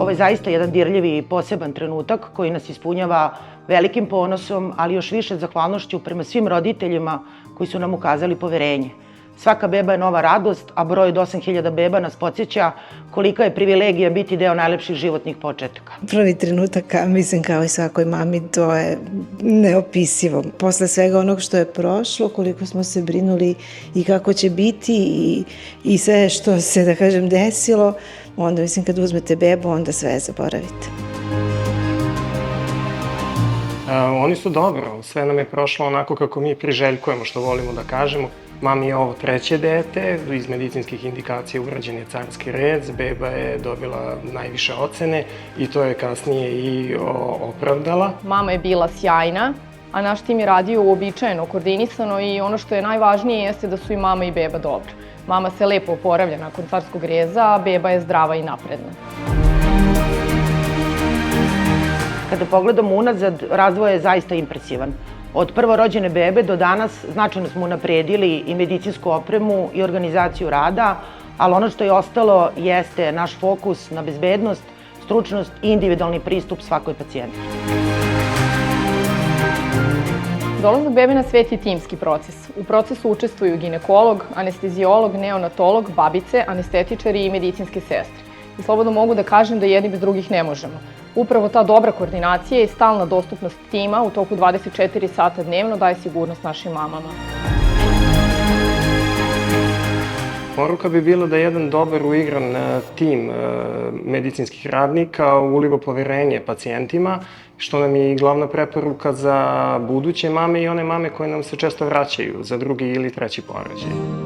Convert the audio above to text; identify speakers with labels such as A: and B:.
A: Ovo je zaista jedan dirljivi i poseban trenutak koji nas ispunjava velikim ponosom, ali još više zahvalnošću prema svim roditeljima koji su nam ukazali poverenje. Svaka beba je nova radost, a broj od 8.000 beba nas podsjeća kolika je privilegija biti deo najlepših životnih početaka.
B: Prvi trenutak, mislim kao i svakoj mami, to je neopisivo. Posle svega onog što je prošlo, koliko smo se brinuli i kako će biti i sve što se, da kažem, desilo, onda mislim kad uzmete bebu, onda sve zaboravite.
C: Oni su dobro, sve nam je prošlo onako kako mi priželjkujemo, što volimo da kažemo. Mami je ovo treće dete, iz medicinskih indikacija urađen je carski rez, beba je dobila najviše ocene i to je kasnije i opravdala.
D: Mama je bila sjajna, a naš tim je radio uobičajeno, koordinisano i ono što je najvažnije jeste da su i mama i beba dobro. Mama se lepo oporavlja nakon carskog reza, a beba je zdrava i napredna.
A: Kada pogledamo unazad, razvoj je zaista impresivan. Od prvorođene bebe do danas značajno smo unapredili i medicinsku opremu i organizaciju rada, ali ono što je ostalo jeste naš fokus na bezbednost, stručnost i individualni pristup svakoj pacijentki.
D: Dolazak bebe na svet je timski proces. U procesu učestvuju ginekolog, anesteziolog, neonatolog, babice, anestetičari i medicinske sestre. I slobodno mogu da kažem da jedni bez drugih ne možemo. Upravo ta dobra koordinacija i stalna dostupnost tima u toku 24 sata dnevno daje sigurnost našim mamama.
C: Poruka bi bila da jedan dobar uigran tim medicinskih radnika uliva poverenje pacijentima, što nam je i glavna preporuka za buduće mame i one mame koje nam se često vraćaju za drugi ili treći porođaj.